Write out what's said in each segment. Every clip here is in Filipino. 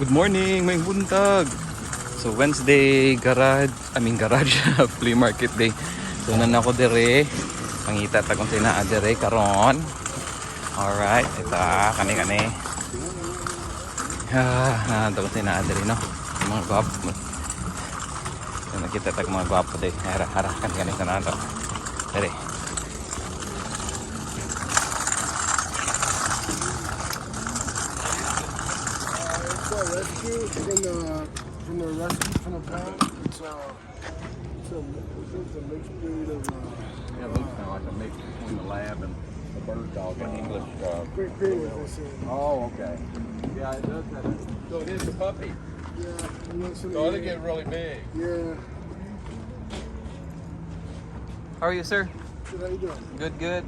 Good morning, may buntag. So Wednesday garage, flea market day. So nan ako dire, pangita ta kung sinaa dire karon. Alright, ito kani. Ito kung sinaa dire no. Yung mga gwapo. So nakita ta mga gwapo dire. Hara kani sa nato. Dire. Rescue from the rescue from the plant. It's a mixed breed of Yeah, it looks kind of like a mix between the lab and the bird dog in English. Great Pyrenees, they say. Oh, okay. Yeah, it does have. So it is a puppy. Yeah, and that's what So they get really big. Yeah. How are you, sir? Good, how you doing? Good.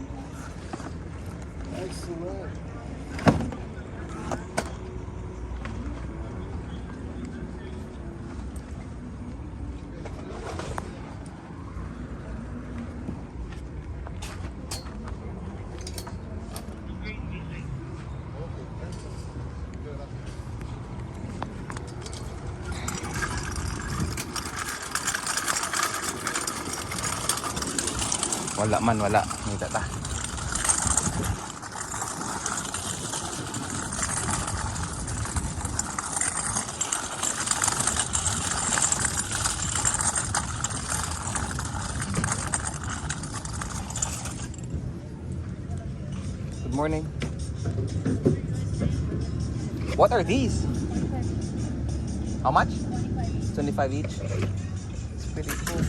Excellent. Wala. Ngita ta. Good morning. What are these? How much? 25 each. It's pretty cool.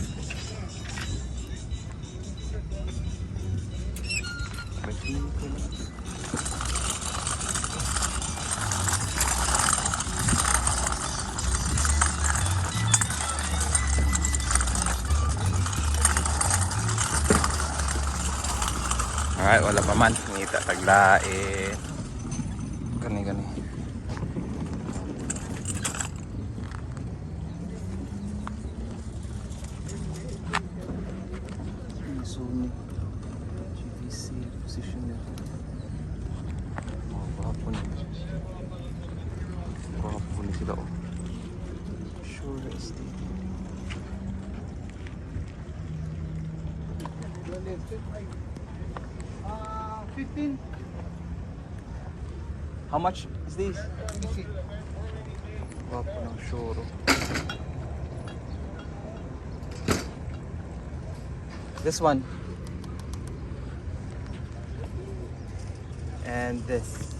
Alright, wala pa man. Ngita taglain. Gani. Sony GVC position nito. Gwapo ni sila oh. Sure estate. 15. How much is this? Gwapo ng sure. This one. And this.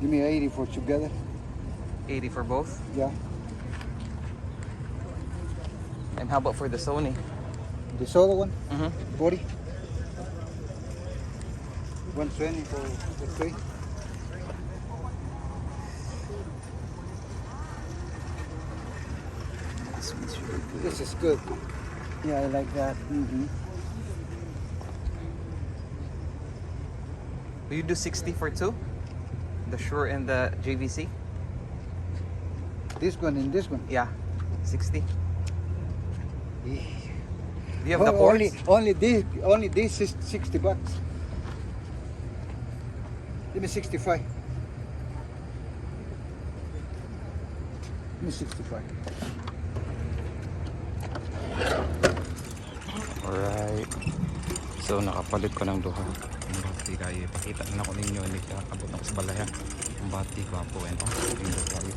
Give me 80 for together. 80 for both. Yeah. And how about for the Sony? The solo one, Mm-hmm. 40. 120 for three. This one's really good. This is good. Yeah, I like that. Mm-hmm. Will you do 60 for two? The Shure and the JVC? This one and this one. Yeah, 60. Yeah. Do you have the ports? Only this is 60 bucks. Give me 65. Give me 65. Alright. So nakapalit ko ng duha. Ang bati kayo. Pakita na ako ninyo. Hindi ka abot ako sa balayan. Ang bati gwapo. And tingnan kayo.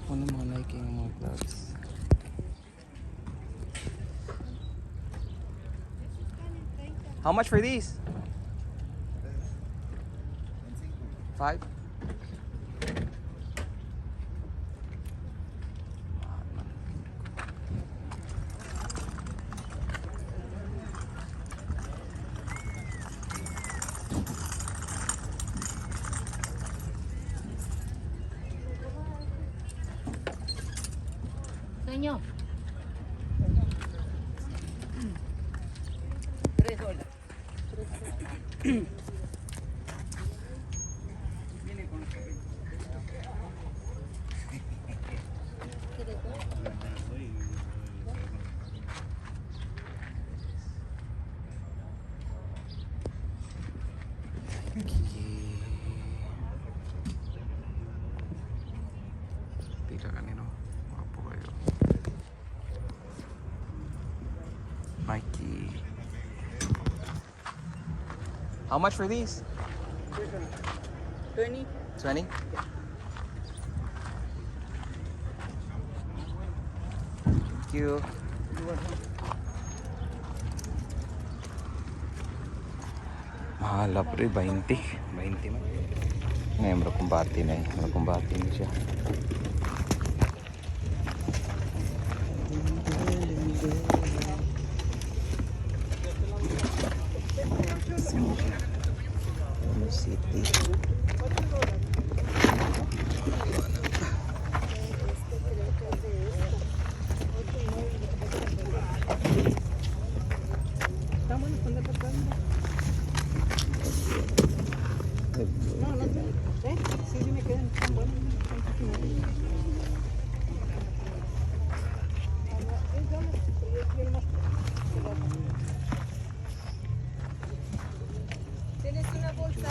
Ano mga Nike ng mga gloves? How much for these? 5? niño? $3. Pila kanino. Wapo kayo. Mikey. How much for these? 20. 20? Thank you. Mahal pre, 20. 20 man. Ngayon, makumbati na eh. Makumbati na siya. City. ¿Tienes una bolsa?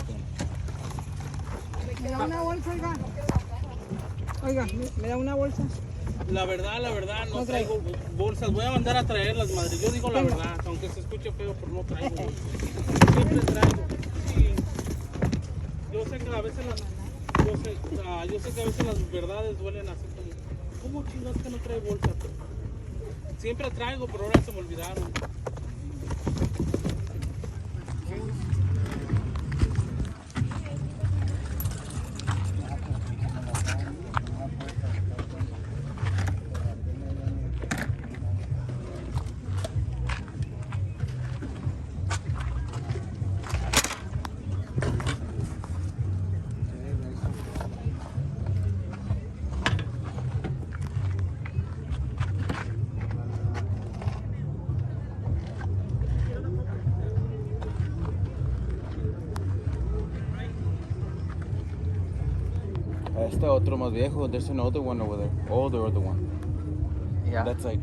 ¿Me da una bolsa, oiga? Oiga, ¿me da una bolsa? La verdad, no traigo bolsas. Voy a mandar a traerlas, madre. Yo digo la verdad, aunque se escuche feo, pero no traigo. Siempre traigo. Sí. Yo sé que a veces las verdades duelen así como, ¿cómo chingados que no trae bolsa? Siempre traigo, pero ahora se me olvidaron. Este otro más viejo. There's an older one over there. Older one. Yeah. That's like.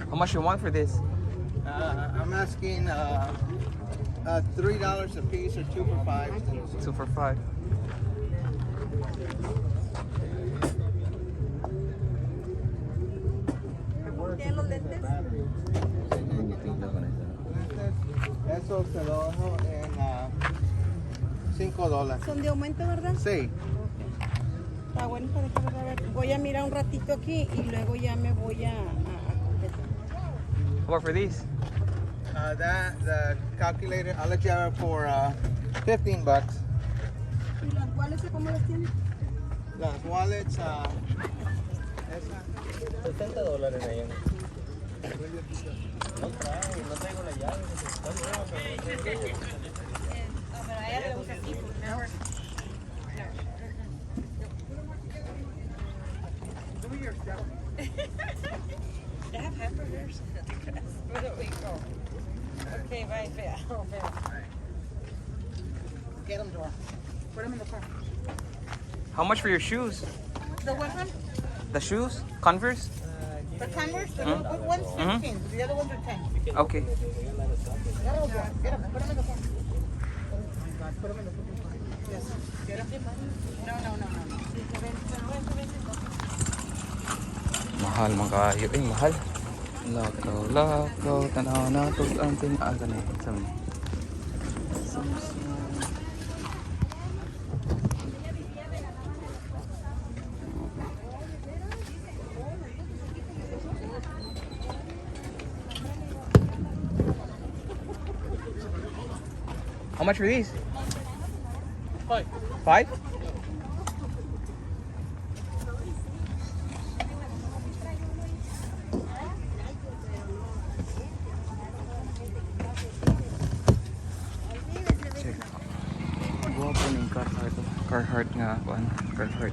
How much you want for this? I'm asking $3 a piece or 2 for $5. 2 for 5. ¿Tienen los lentes? Eso se lo dejo en $5. Son de aumento, ¿verdad? Sí. Está bueno, para dejar a ver. Voy a mirar un ratito aquí y luego ya me voy a completar. How much for these? The calculator, I'll let you have it for $15. ¿Y las cuales cómo las tienen? Las wallets, esa. $60 ahí. A ella le gusta así. They have hamburgers. Where do we go? Okay, bye, fea. Get them, Dora. Put them in the car. How much for your shoes? The what one? The shoes? Converse? The Converse? The little good ones? 15. The other ones are 10. Okay. Get them. Put them in the car. Put them in the car. Yes. Get them. No. Mahal mga kayo. Eh, mahal. Lakaw. Tanaw na ito. Ang tinaaga na yun. Sabi. How much for these? 5. 5? Carhartt nga kuan, Carhartt.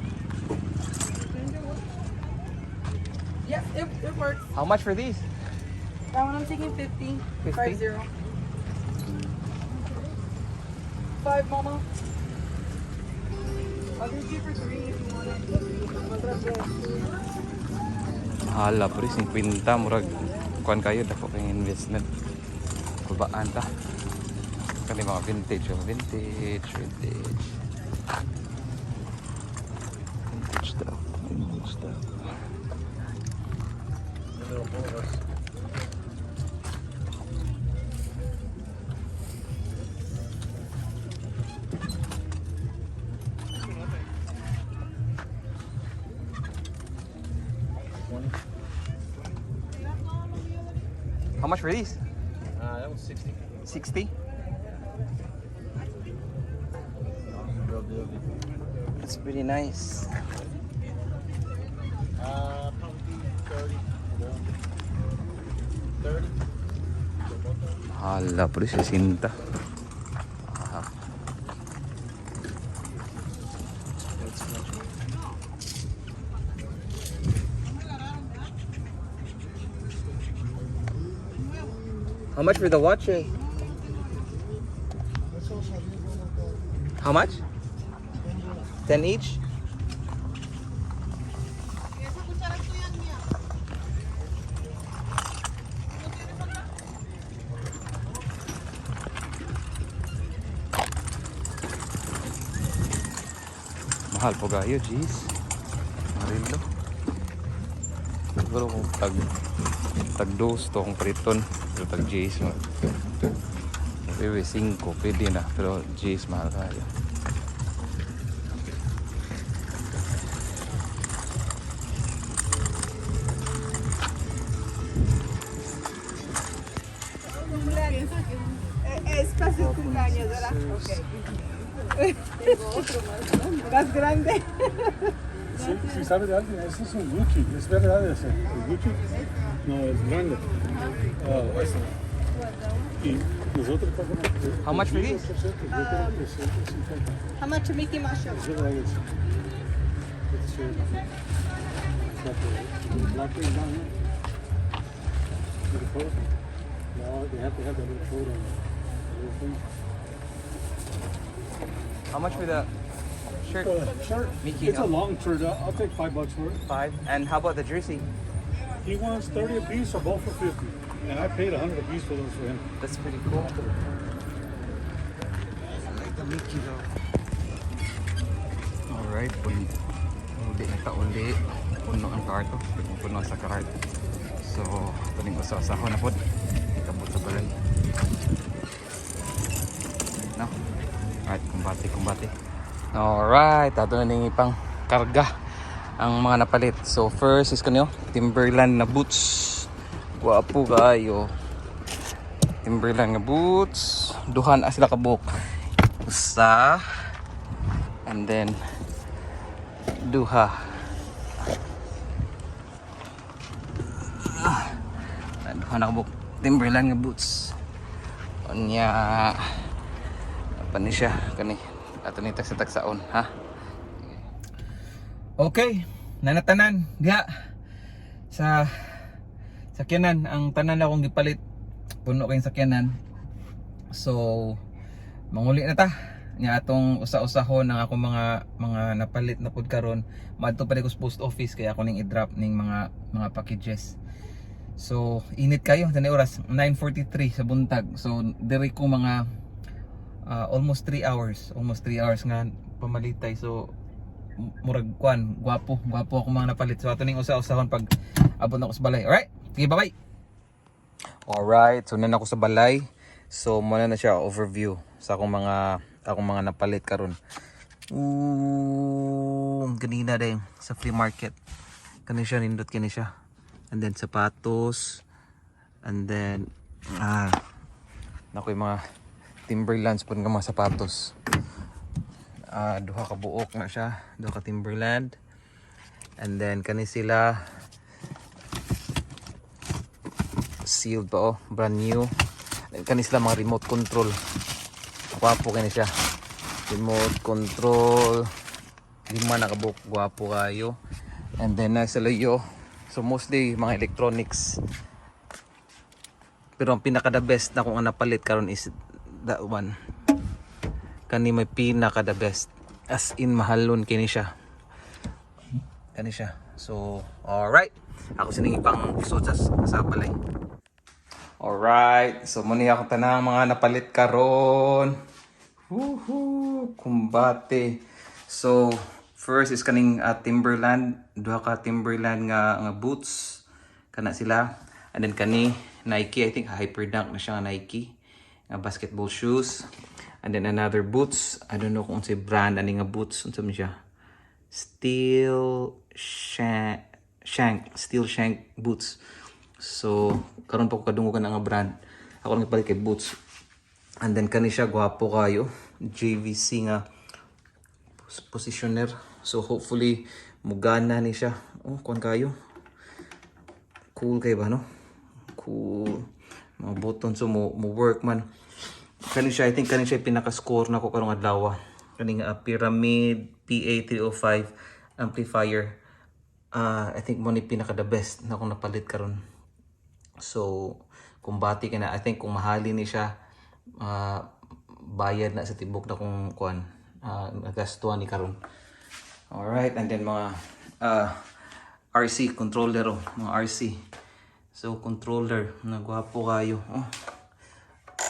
Yes, it works. How much for these? That one I'm taking 50. 50? 50. 5, mama. I'll do 2 for 3 if you want it. Hala, pre, 50 murag kuan kayo dako kay investment. Babaan ta. Kani mga vintage, oh. Vintage stuff. Vintage stuff. How much for these? That was 60. 60? That's pretty nice. Probably 30. 30? Hala, pre, 60. Aha. How much for the watches? How much? 10 each? Mahal po gayo, jeez. Marilo. Siguro kung tag dos to kung priton. Pero tag jeez mo. Pero 5 pwede na. Pero jeez mahal kayo. Espacio cumpleaños, ¿verdad? Ok. Más grande. Si sabe de alguien, ese es un Gucci. Es verdad ese. ¿El Gucci? No, es grande. Y nosotros pagamos. How much for these? How much to Mickey Mouse show? Es verdad ese. Black is down here. With the photo. No, they have to have that little photo. Little thing. How much for the shirt? Shirt. Mickey, It's a long shirt. I'll take $5 for it. 5. And how about the jersey? He wants 30 a piece or both for 50. And I paid 100 a piece for those for him. That's pretty cool. I like the Mickey though. Alright, uli na uli. Puno ang karto. Puno sa cart. So, tuling usaw-usaho na po. Ikabot sa balay. No? Alright, kumbati. Alright, ato na nang ipang karga ang mga napalit. So, first is kanyo, Timberland na boots. Guwapo kayo. Timberland na boots. Duhan sila kabuk. Usa. And then duha. Duha na kabuk. Timberland nga boots. Onya. Apa ni siya kani? Ato ni sa tagsaon, ha? Okay, nanatanan diha sa sakyanan ang tanan akong gipalit. Puno kayong sakyanan. So manguli na ta nya atong usa-usahon ng akong mga napalit na pud karon. Madto pa ko sa post office kaya ako ning i-drop ning mga packages. So init kayo tani oras 9:43 sa buntag. So diri ko mga almost 3 hours nga pamalitay. So murag kwan, gwapo ako mga napalit. So ato ning usa-usahon pag abot na ko sa balay. Alright, sige, bye bye. Alright, so na ako sa balay. So muna na siya overview sa akong mga napalit karon. Ganina din sa flea market. Kani siya, nindot kani siya. And then sapatos. And then nakoy mga Timberlands po nga mga sapatos. Duha ka buok na siya, duha ka Timberland. And then kani sila sealed pa, brand new. And kani sila mga remote control. Wapo kani siya. remote control. 5 na kabuk, gwapo kayo. And then nasa layo. So mostly mga electronics. Pero ang pinaka the best na kung ang napalit karon is that one. Kani may pinaka the best. As in mahalon kini siya. Kani siya. So alright. Ako sining ipang episode sa balay. Alright. So muni ako tanang mga napalit karon. Woohoo! Kumbate. So first is kaning Timberland. Duha ka Timberland nga boots. Kana sila. And then kani Nike, I think Hyperdunk na siya nga Nike. Basketball shoes. And then another boots. I don't know kung si brand ani nga boots. Unsa man siya? Steel Shank boots. So karon pa ko kadungo nga brand. Ako lang ipalit kay boots. And then kani siya gwapo kayo. JVC nga positioner. So hopefully mugana ni siya. Oh, kuan kayo. Cool kayo ba no? Cool. Mga button so mo work man. Kani siya, I think kani siya pinaka-score na ko karong adlaw. Kaning Pyramid PA305 amplifier. I think mo ni pinaka the best na kung napalit karon. So kung bati ka na, I think kung mahalin ni siya, bayad na sa tibok na kung kuan nagastuan ni karon. Alright, and then mga RC controller, mga RC. So controller, nagwapo kayo. Oh,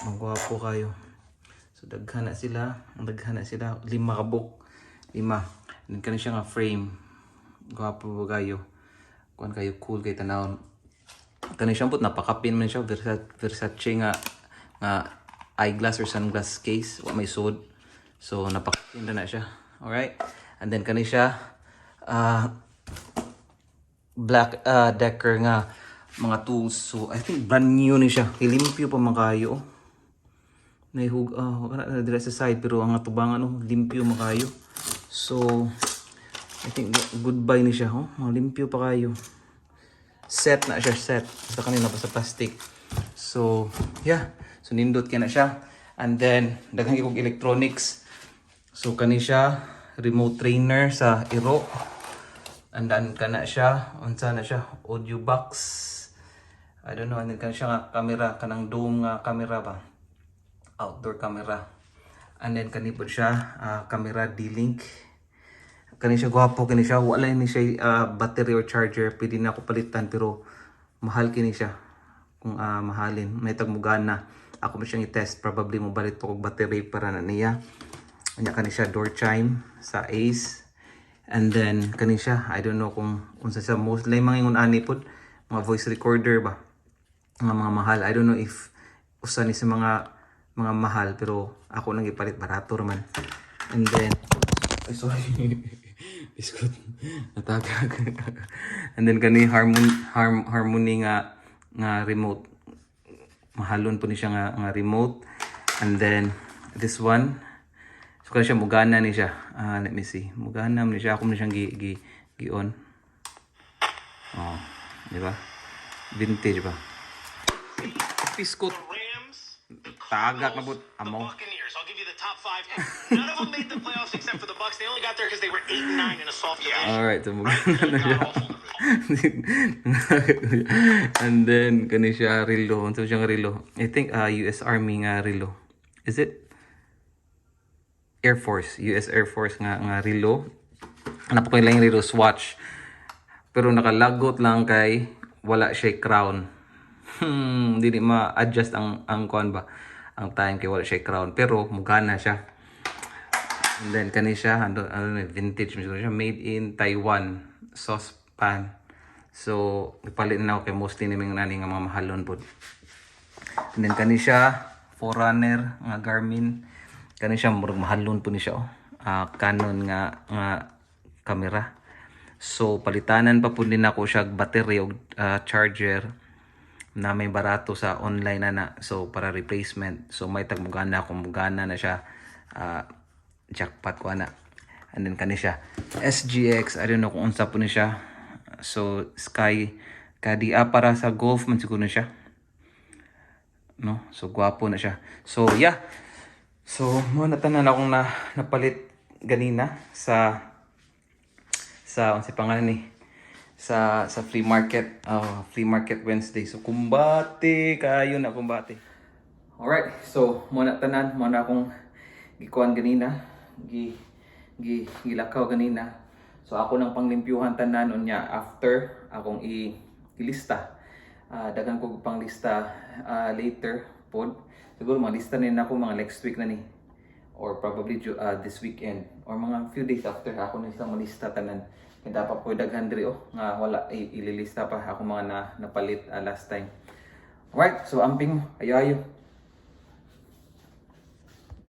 magwapo kayo. So daghan na sila, 5 kabuk, 5. And kani siya nga frame. Gwapo ba kayo? Kuan kayo cool kay tanawon. Kani siya put napakapin man siya, Versace nga eyeglass or sunglass case, wa may sud. So napakapin na siya. Alright? And then kani siya Black Decker nga mga tools. So I think brand new ni siya. Limpyo pa man kayo. Naihug na dire sa side pero ang atubangan limpyo man kayo. So I think goodbye ni siya, limpyo pa kayo. Set na siya, set. Sa kanina pa sa plastic. So yeah, so nindot kay na siya. And then daghang ikog electronics. So kani siya remote trainer sa Iro. And then kana siya, unsa na siya, audio box. I don't know, and then kana siya nga camera, kanang dome nga camera ba. Outdoor camera. And then kani po siya camera D-Link. Kani siya gwapo, kani siya wala ni siya battery or charger, pwede na ako palitan pero mahal kini siya. Kung mahalin, may tagmugana. Ako mo siyang i-test, probably mo balit po kog battery para na niya. Kanya kani siya door chime sa Ace. And then kani siya, I don't know kung unsa siya, mostly mga ingon ani pod, mga voice recorder ba. Mga mahal. I don't know if usa ni sa mga mahal pero ako nang ipalit barato raman. And then sorry. Biskot natagag. And then kani harmony nga remote. Mahalon po ni siya nga remote. And then this one, so kani siya mugana ni siya. Let me see. Mugana ni siya, ako man siyang gi-on. Oh, di ba? Vintage ba? Biskot. Tagak na bud amo. Buccaneers. I'll give you the top 5. None of them made the playoffs except for the Bucks. They only got there because they were 8-9 in a soft division. All right, so mugana na siya. And then kani siya relo, unsa siyang relo? I think US Army nga relo. Is it Air Force, US Air Force nga relo. Napakay lang yung relo Swatch. Pero nakalagot lang kay wala siya crown. Hindi ma-adjust ang kuan ba, ang time kay wala siya crown, pero mugana siya. And then kani siya vintage siya, made in Taiwan saucepan. So ipalit na ako kay mostly ni mga nani nga mga mahalon pod. And then kani siya Forerunner nga Garmin. Kani siya murag mahalon po ni siya Canon nga camera. So palitanan pa po din ako siya battery o charger na may barato sa online na. So para replacement. So may tagmugana kung mugana na siya, jackpot ko na. And then kani siya SGX, I don't know kung unsa po ni siya. So Sky kadi para sa golf man siguro na siya. No? So gwapo na siya. So yeah, So, mo natanan akong napalit ganina sa unsa pangalan ni sa flea market Wednesday. So kumbate kayo na kumbate. Alright, so mo na tanan, mo na akong gikuan ganina, gilakaw ganina. So ako nang panglimpyuhan tanan unya after akong ilista. Dagan ko pang lista later pod. Siguro malista na ako mga next week na ni, or probably this weekend or mga few days after ako na isang malista tanan. Kaya dapat ko daghan diri nga wala ililista pa ako mga napalit last time. Alright, so amping mo, ayo